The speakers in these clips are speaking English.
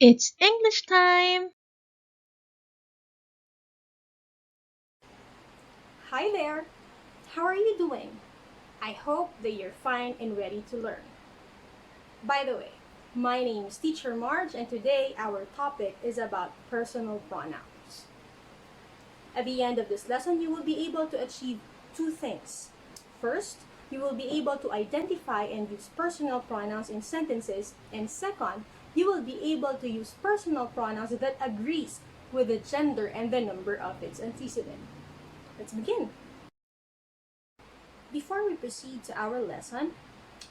It's English time! Hi there! How are you doing? I hope that you're fine and ready to learn. By the way, my name is Teacher Marge, and today our topic is about personal pronouns. At the end of this lesson, you will be able to achieve two things. First, you will be able to identify and use personal pronouns in sentences, and second, you will be able to use personal pronouns that agrees with the gender and the number of its antecedent. Let's begin. Before we proceed to our lesson,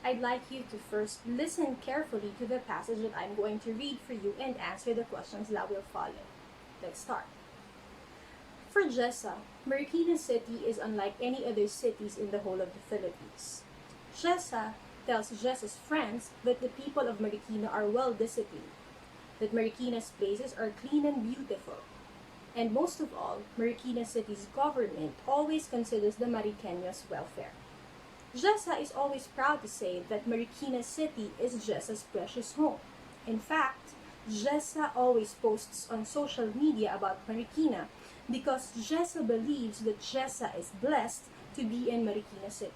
I'd like you to first listen carefully to the passage that I'm going to read for you and answer the questions that will follow. Let's start. For Jessa, Marikina City is unlike any other cities in the whole of the Philippines. Jessa tells Jessa's friends that the people of Marikina are well disciplined, that Marikina's places are clean and beautiful, and most of all, Marikina City's government always considers the Mariqueños' welfare. Jessa is always proud to say that Marikina City is Jessa's precious home. In fact, Jessa always posts on social media about Marikina because Jessa believes that Jessa is blessed to be in Marikina City.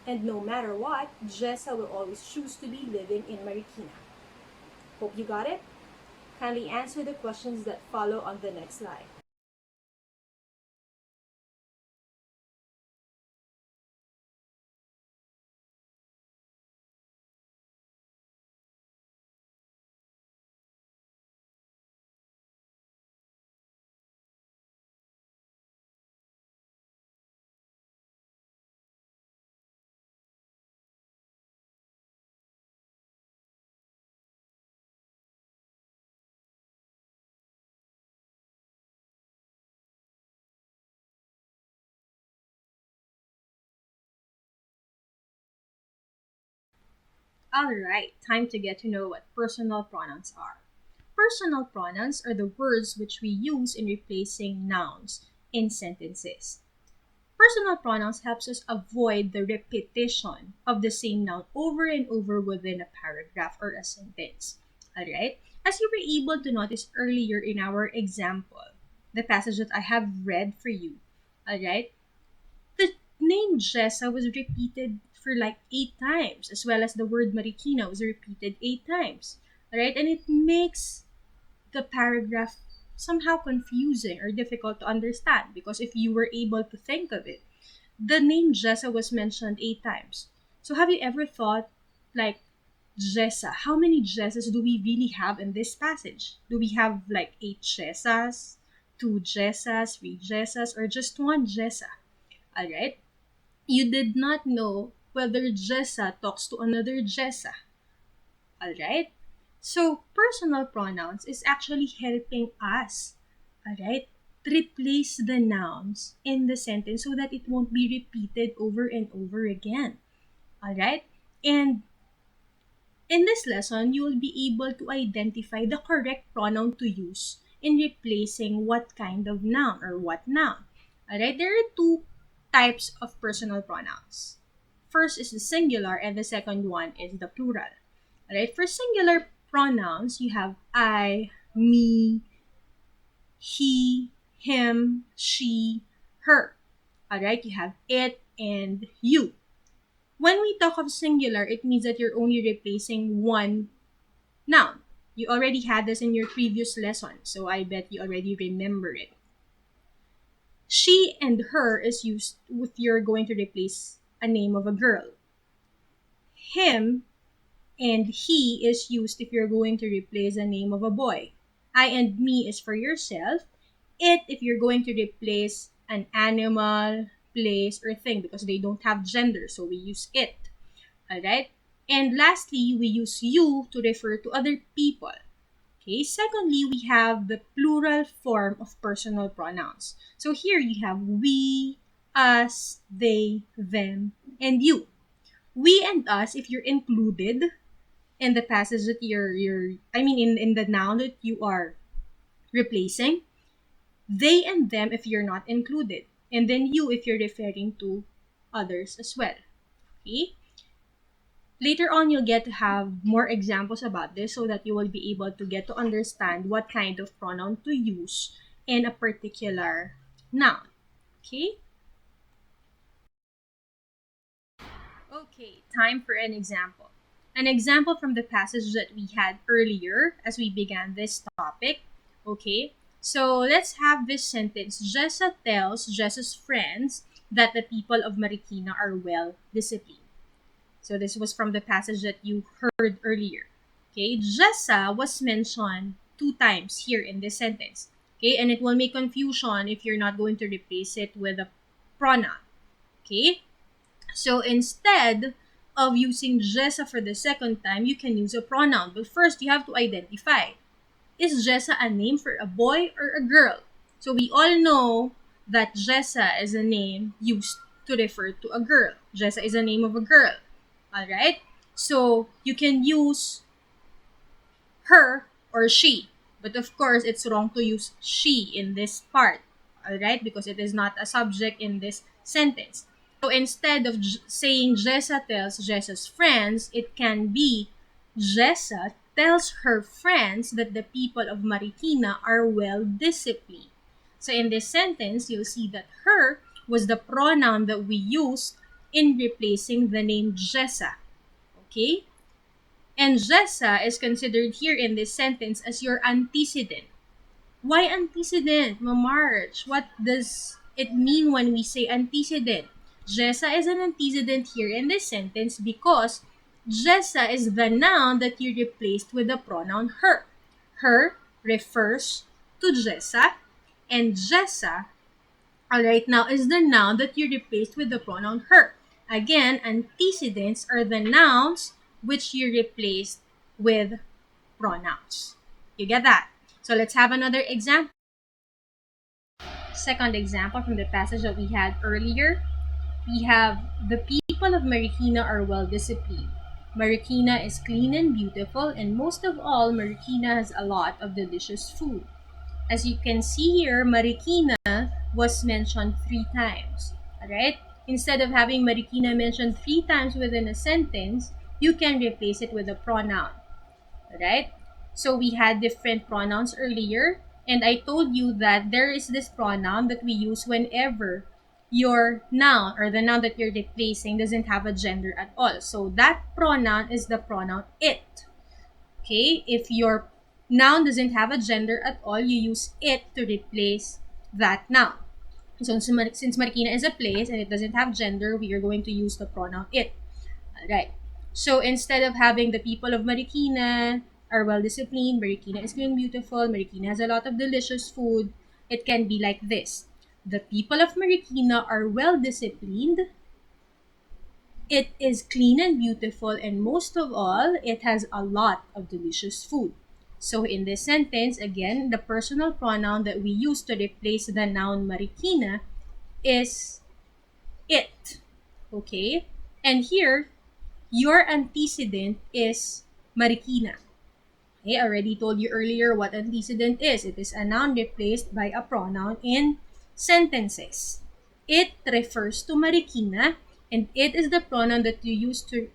And no matter what, Jessa will always choose to be living in Marikina. Hope you got it? Kindly answer the questions that follow on the next slide. Alright, time to get to know what personal pronouns are. Personal pronouns are the words which we use in replacing nouns in sentences. Personal pronouns helps us avoid the repetition of the same noun over and over within a paragraph or a sentence. Alright? As you were able to notice earlier in our example, the passage that I have read for you, alright? The name Jessa was repeated for like 8 times, as well as the word Marikina was repeated 8 times. Alright? And it makes the paragraph somehow confusing or difficult to understand because if you were able to think of it, the name Jessa was mentioned 8 times. So have you ever thought, like, Jessa, how many Jessas do we really have in this passage? Do we have like 8 Jessas, 2 Jessas, 3 Jessas, or just one Jessa? Alright? You did not know whether Jessa talks to another Jessa. Alright? So, personal pronouns is actually helping us, alright, replace the nouns in the sentence so that it won't be repeated over and over again. Alright? And in this lesson, you will be able to identify the correct pronoun to use in replacing what kind of noun or what noun. Alright? There are two types of personal pronouns. First is the singular and the second one is the plural. Alright? For singular pronouns, you have I, me, he, him, she, her. Alright? You have it and you. When we talk of singular, it means that you're only replacing one noun. You already had this in your previous lesson, so I bet you already remember it. She and her is used if you're going to replace a name of a girl. Him and he is used if you're going to replace a name of a boy. I and me is for yourself. It if you're going to replace an animal, place, or thing because they don't have gender, so we use it. Alright? And lastly, we use you to refer to other people. Okay, secondly, we have the plural form of personal pronouns. So here you have we, us, they, them, and you. We and us, if you're included in the passage that in the noun that you are replacing, they and them if you're not included, and then you if you're referring to others as well. Okay? Later on, you'll get to have more examples about this so that you will be able to get to understand what kind of pronoun to use in a particular noun. Okay? Okay, time for an example. An example from the passage that we had earlier as we began this topic. Okay, so let's have this sentence. Jessa tells Jessa's friends that the people of Marikina are well disciplined. So this was from the passage that you heard earlier. Okay, Jessa was mentioned 2 times here in this sentence. Okay, and it will make confusion if you're not going to replace it with a pronoun. Okay, so instead of using Jessa for the second time, you can use a pronoun. But first, you have to identify. Is Jessa a name for a boy or a girl? So we all know that Jessa is a name used to refer to a girl. Jessa is a name of a girl. Alright? So you can use her or she. But of course, it's wrong to use she in this part. Alright? Because it is not a subject in this sentence. So instead of saying Jessa tells Jessa's friends, it can be Jessa tells her friends that the people of Marikina are well disciplined. So in this sentence, you'll see that her was the pronoun that we used in replacing the name Jessa. Okay? And Jessa is considered here in this sentence as your antecedent. Why antecedent, March? What does it mean when we say antecedent? Jessa is an antecedent here in this sentence because Jessa is the noun that you replaced with the pronoun her. Her refers to Jessa, and Jessa, alright, now is the noun that you replaced with the pronoun her. Again, antecedents are the nouns which you replaced with pronouns. You get that? So let's have another example. Second example from the passage that we had earlier. We have the people of Marikina are well disciplined. Marikina is clean and beautiful, and most of all, Marikina has a lot of delicious food. As you can see here, Marikina was mentioned 3 times. Alright? Instead of having Marikina mentioned 3 times within a sentence, you can replace it with a pronoun. Alright? So we had different pronouns earlier, and I told you that there is this pronoun that we use whenever your noun or the noun that you're replacing doesn't have a gender at all. So that pronoun is the pronoun it. Okay? If your noun doesn't have a gender at all, you use it to replace that noun. So since Marikina is a place and it doesn't have gender, we are going to use the pronoun it. Alright. So instead of having the people of Marikina are well disciplined, Marikina is clean and beautiful, Marikina has a lot of delicious food, it can be like this. The people of Marikina are well disciplined, it is clean and beautiful, and most of all, it has a lot of delicious food. So in this sentence, again, the personal pronoun that we use to replace the noun Marikina is it. Okay? And here, your antecedent is Marikina. Okay, I already told you earlier what antecedent is. It is a noun replaced by a pronoun in sentences. It refers to Marikina, and it is the pronoun that you use to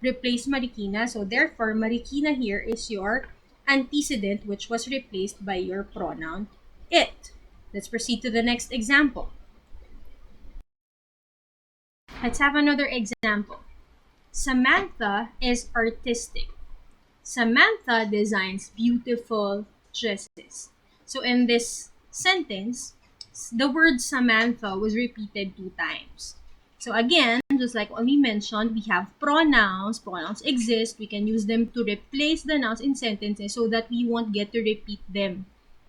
replace Marikina. So therefore, Marikina here is your antecedent, which was replaced by your pronoun it. Let's proceed to the next example. Let's have another example. Samantha is artistic. Samantha designs beautiful dresses. So in this sentence, the word Samantha was repeated 2 times. So again, just like what we mentioned, we have pronouns. Pronouns exist. We can use them to replace the nouns in sentences so that we won't get to repeat them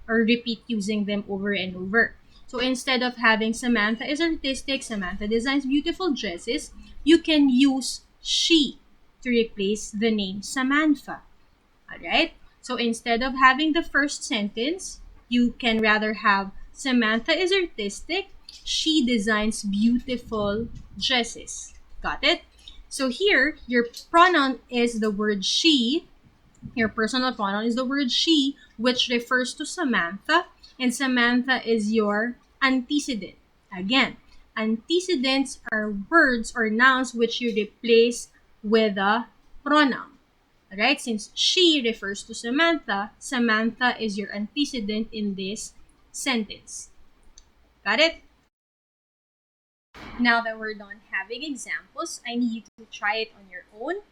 or repeat using them over and over. So instead of having Samantha is artistic, Samantha designs beautiful dresses, you can use she to replace the name Samantha. Alright? So instead of having the first sentence, you can rather have Samantha is artistic, she designs beautiful dresses. Got it? So here, your pronoun is the word she. Your personal pronoun is the word she, which refers to Samantha, and Samantha is your antecedent. Again, antecedents are words or nouns which you replace with a pronoun. Alright, since she refers to Samantha, Samantha is your antecedent in this sentence. Got it? Now that we're done having examples, I need you to try it on your own.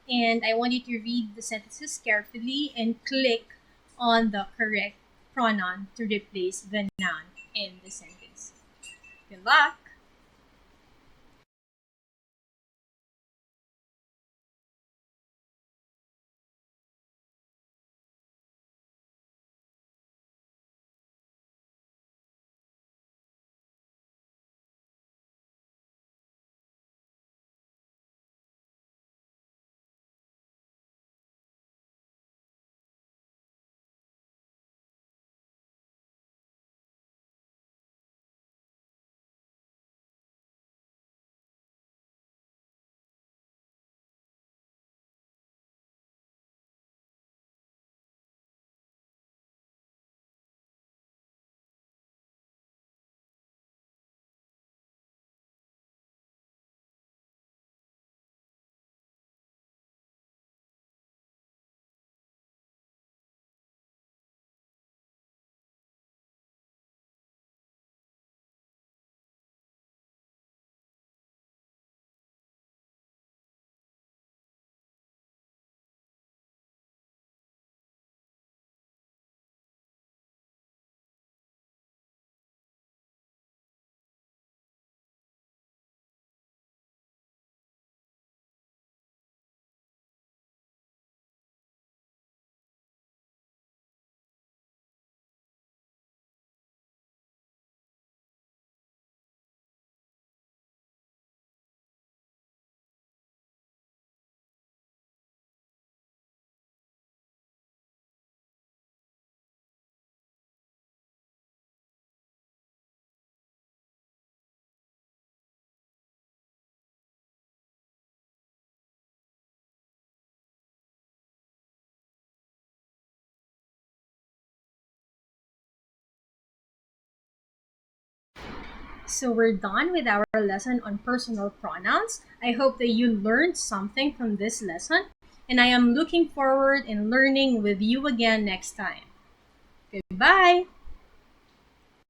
And I want you to read the sentences carefully and click on the correct pronoun to replace the noun in the sentence. Good luck! So we're done with our lesson on personal pronouns. I hope that you learned something from this lesson, and I am looking forward in learning with you again next time. Goodbye.